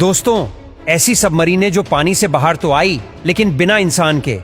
दोस्तों, ऐसी सबमरीनें जो पानी से बाहर तो आई लेकिन बिना इंसान के।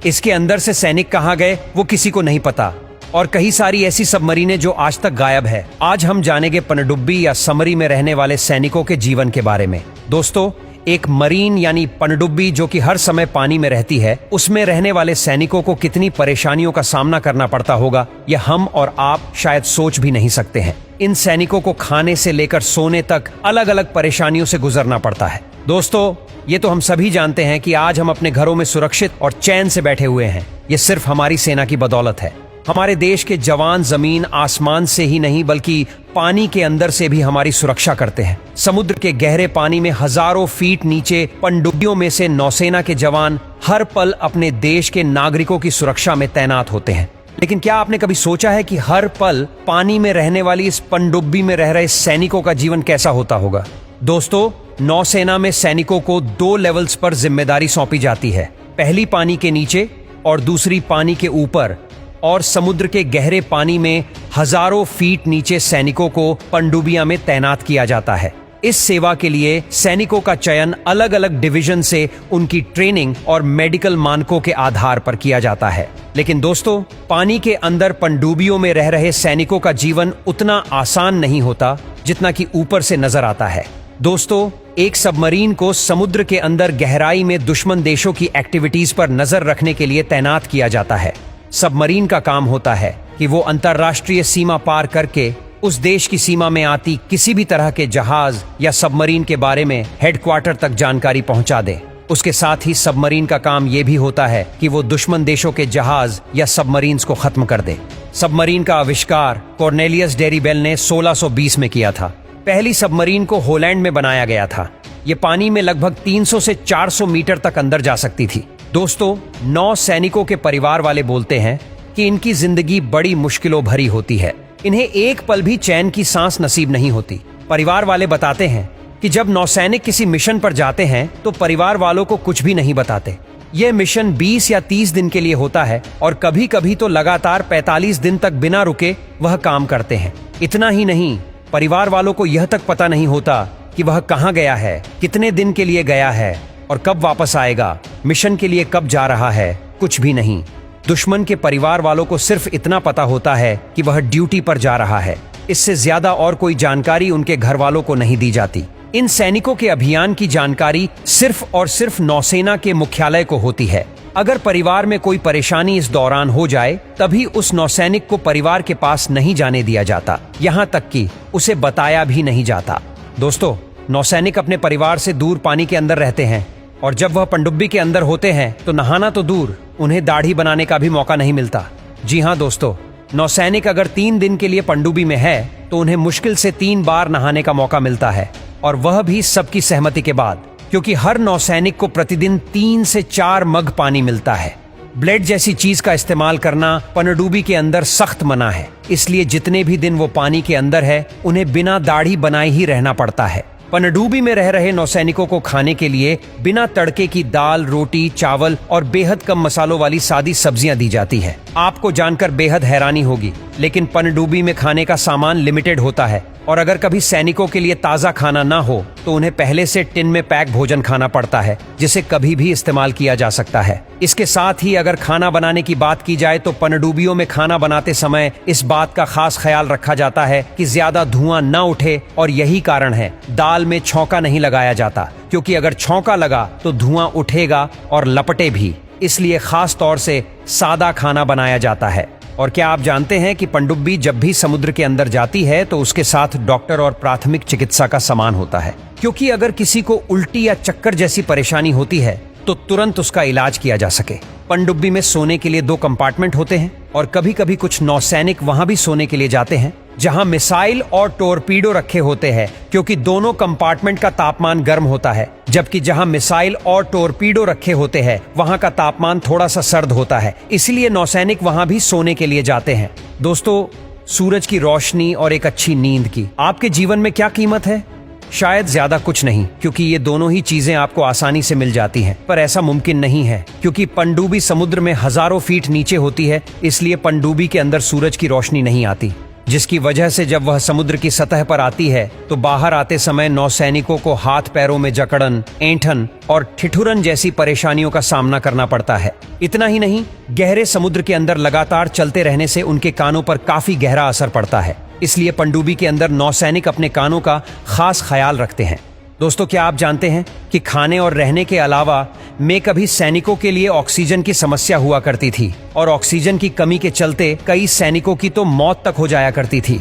इसके अंदर से सैनिक कहाँ गए वो किसी को नहीं पता। और कई सारी ऐसी सबमरीनें जो आज तक गायब है। आज हम जानेंगे पनडुब्बी या समरी में रहने वाले सैनिकों के जीवन के बारे में। दोस्तों, एक मरीन यानी पनडुब्बी जो कि हर समय पानी में रहती है, उसमें रहने वाले सैनिकों को कितनी परेशानियों का सामना करना पड़ता होगा यह हम और आप शायद सोच भी नहीं सकते हैं। इन सैनिकों को खाने से लेकर सोने तक अलग अलग परेशानियों से गुजरना पड़ता है। दोस्तों, ये तो हम सभी जानते हैं कि आज हम अपने घरों में सुरक्षित और चैन से बैठे हुए हैं। ये सिर्फ हमारी सेना की बदौलत है। हमारे देश के जवान जमीन आसमान से ही नहीं बल्कि पानी के अंदर से भी हमारी सुरक्षा करते हैं। समुद्र के गहरे पानी में हजारों फीट नीचे पनडुब्बियों में से नौसेना के जवान हर पल अपने देश के नागरिकों की सुरक्षा में तैनात होते हैं। लेकिन क्या आपने कभी सोचा है कि हर पल पानी में रहने वाली इस पनडुब्बी में रह रहे सैनिकों का जीवन कैसा होता होगा? दोस्तों, नौसेना में सैनिकों को 2 लेवल्स पर जिम्मेदारी सौंपी जाती है। पहली पानी के नीचे और दूसरी पानी के ऊपर। और समुद्र के गहरे पानी में हजारों फीट नीचे सैनिकों को पनडुब्बियां में तैनात किया जाता है। इस सेवा के लिए सैनिकों का चयन अलग अलग डिवीजन से उनकी ट्रेनिंग और मेडिकल मानकों के आधार पर किया जाता है। लेकिन दोस्तों, पानी के अंदर पनडुब्बियों में रह रहे सैनिकों का जीवन उतना आसान नहीं होता जितना कि ऊपर से नजर आता है। दोस्तों, एक सबमरीन को समुद्र के अंदर गहराई में दुश्मन देशों की एक्टिविटीज पर नजर रखने के लिए तैनात किया जाता है। सबमरीन का काम होता है कि वो अंतर्राष्ट्रीय सीमा पार करके उस देश की सीमा में आती किसी भी तरह के जहाज या सबमरीन के बारे में हेडक्वार्टर तक जानकारी पहुंचा दे। उसके साथ ही सबमरीन का काम यह भी होता है कि वो दुश्मन देशों के जहाज या सबमरीन्स को खत्म कर दे। सबमरीन का आविष्कार कॉर्नेलियस डेरिबेल ने 1620 में किया था। पहली सबमरीन को होलैंड में बनाया गया था। ये पानी में लगभग 300 से 400 मीटर तक अंदर जा सकती थी। दोस्तों, 9 सैनिकों के परिवार वाले बोलते हैं कि इनकी जिंदगी बड़ी मुश्किलों भरी होती है। इन्हें एक पल भी चैन की सांस नसीब नहीं होती। परिवार वाले बताते हैं कि जब नौसैनिक किसी मिशन पर जाते हैं तो परिवार वालों को कुछ भी नहीं बताते। यह मिशन 20 या 30 दिन के लिए होता है और कभी कभी तो लगातार 45 दिन तक बिना रुके वह काम करते हैं। इतना ही नहीं, परिवार वालों को यह तक पता नहीं होता कि वह कहाँ गया है, कितने दिन के लिए गया है और कब वापस आएगा, मिशन के लिए कब जा रहा है, कुछ भी नहीं। दुश्मन के परिवार वालों को सिर्फ इतना पता होता है कि वह ड्यूटी पर जा रहा है। इससे ज्यादा और कोई जानकारी उनके घर वालों को नहीं दी जाती। इन सैनिकों के अभियान की जानकारी सिर्फ और सिर्फ नौसेना के मुख्यालय को होती है। अगर परिवार में कोई परेशानी इस दौरान हो जाए तभी उस नौसैनिक को परिवार के पास नहीं जाने दिया जाता, यहाँ तक कि उसे बताया भी नहीं जाता। दोस्तों, नौसैनिक अपने परिवार से दूर पानी के अंदर रहते हैं और जब वह पनडुब्बी के अंदर होते हैं तो नहाना तो दूर, उन्हें दाढ़ी बनाने का भी मौका नहीं मिलता। जी हाँ दोस्तों, नौसैनिक अगर 3 दिन के लिए पनडुब्बी में है तो उन्हें मुश्किल से 3 बार नहाने का मौका मिलता है, और वह भी सबकी सहमति के बाद, क्योंकि हर नौसैनिक को प्रतिदिन 3 से 4 मग पानी मिलता है। ब्लेड जैसी चीज का इस्तेमाल करना पनडुब्बी के अंदर सख्त मना है। इसलिए जितने भी दिन वो पानी के अंदर है उन्हें बिना दाढ़ी बनाए ही रहना पड़ता है। पनडुब्बी में रह रहे नौसैनिकों को खाने के लिए बिना तड़के की दाल, रोटी, चावल और बेहद कम मसालों वाली सादी सब्जियां दी जाती है। आपको जानकर बेहद हैरानी होगी, लेकिन पनडुब्बी में खाने का सामान लिमिटेड होता है और अगर कभी सैनिकों के लिए ताज़ा खाना ना हो तो उन्हें पहले से टिन में पैक भोजन खाना पड़ता है, जिसे कभी भी इस्तेमाल किया जा सकता है। इसके साथ ही अगर खाना बनाने की बात की जाए तो पनडुब्बियों में खाना बनाते समय इस बात का खास ख्याल रखा जाता है कि ज्यादा धुआं न उठे, और यही कारण है दाल में छौंका नहीं लगाया जाता, क्योंकि अगर छौंका लगा तो धुआं उठेगा और लपटे भी। इसलिए खास तौर से सादा खाना बनाया जाता है। और क्या आप जानते हैं कि पनडुब्बी जब भी समुद्र के अंदर जाती है तो उसके साथ डॉक्टर और प्राथमिक चिकित्सा का सामान होता है, क्योंकि अगर किसी को उल्टी या चक्कर जैसी परेशानी होती है तो तुरंत उसका इलाज किया जा सके। पनडुब्बी में सोने के लिए 2 कंपार्टमेंट होते हैं और कभी कभी कुछ नौसैनिक वहां भी सोने के लिए जाते हैं जहां मिसाइल और टोरपीडो रखे होते हैं, क्योंकि दोनों कंपार्टमेंट का तापमान गर्म होता है, जबकि जहां मिसाइल और टोरपीडो रखे होते हैं वहां का तापमान थोड़ा सा सर्द होता है। इसलिए नौसैनिक वहां भी सोने के लिए जाते हैं। दोस्तों, सूरज की रोशनी और एक अच्छी नींद की आपके जीवन में क्या कीमत है? शायद ज्यादा कुछ नहीं, क्योंकि ये दोनों ही चीजें आपको आसानी से मिल जाती हैं। पर ऐसा मुमकिन नहीं है, क्योंकि पनडुब्बी समुद्र में हजारों फीट नीचे होती है, इसलिए पनडुब्बी के अंदर सूरज की रोशनी नहीं आती। जिसकी वजह से जब वह समुद्र की सतह पर आती है तो बाहर आते समय नौसैनिकों को हाथ पैरों में जकड़न, ऐंठन और ठिठुरन जैसी परेशानियों का सामना करना पड़ता है। इतना ही नहीं, गहरे समुद्र के अंदर लगातार चलते रहने से उनके कानों पर काफी गहरा असर पड़ता है। इसलिए पनडुब्बी के अंदर नौसैनिक अपने कानों का खास ख्याल रखते हैं। दोस्तों, क्या आप जानते हैं कि खाने और रहने के अलावा में कभी सैनिकों के लिए ऑक्सीजन की समस्या हुआ करती थी और ऑक्सीजन की कमी के चलते कई सैनिकों की तो मौत तक हो जाया करती थी।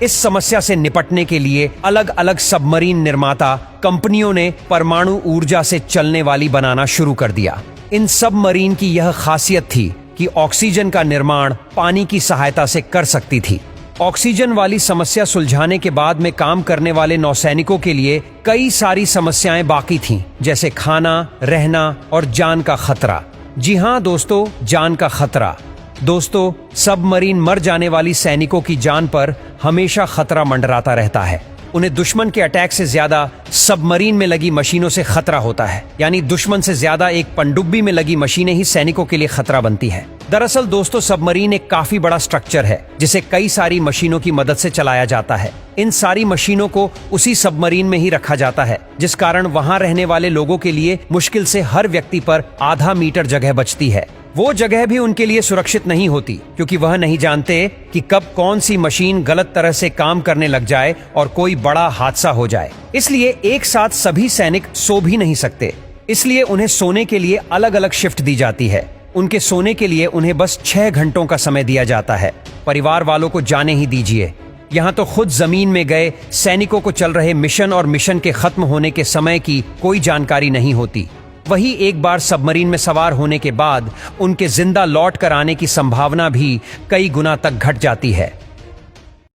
इस समस्या से निपटने के लिए अलग अलग सबमरीन निर्माता कंपनियों ने परमाणु ऊर्जा से चलने वाली बनाना शुरू कर दिया। इन सबमरीन की यह खासियत थी कि ऑक्सीजन का निर्माण पानी की सहायता से कर सकती थी। ऑक्सीजन वाली समस्या सुलझाने के बाद में काम करने वाले नौसैनिकों के लिए कई सारी समस्याएं बाकी थीं, जैसे खाना, रहना और जान का खतरा। जी हाँ दोस्तों, जान का खतरा। दोस्तों, सबमरीन मर जाने वाली सैनिकों की जान पर हमेशा खतरा मंडराता रहता है। उन्हें दुश्मन के अटैक से ज्यादा सबमरीन में लगी मशीनों से खतरा होता है। यानी दुश्मन से ज्यादा एक पनडुब्बी में लगी मशीनें ही सैनिकों के लिए खतरा बनती है। दरअसल दोस्तों, सबमरीन एक काफी बड़ा स्ट्रक्चर है जिसे कई सारी मशीनों की मदद से चलाया जाता है। इन सारी मशीनों को उसी सबमरीन में ही रखा जाता है, जिस कारण वहां रहने वाले लोगों के लिए मुश्किल से हर व्यक्ति पर आधा मीटर जगह बचती है। वो जगह भी उनके लिए सुरक्षित नहीं होती, क्योंकि वह नहीं जानते कि कब कौन सी मशीन गलत तरह से काम करने लग जाए और कोई बड़ा हादसा हो जाए। इसलिए एक साथ सभी सैनिक सो भी नहीं सकते, इसलिए उन्हें सोने के लिए अलग अलग शिफ्ट दी जाती है। उनके सोने के लिए उन्हें बस 6 घंटों का समय दिया जाता है। परिवार वालों को जाने ही दीजिए। यहाँ तो खुद जमीन में गए सैनिकों को चल रहे मिशन और मिशन के खत्म होने के समय की कोई जानकारी नहीं होती। वही एक बार सबमरीन में सवार होने के बाद उनके जिंदा लौट कर आने की संभावना भी कई गुना तक घट जाती है।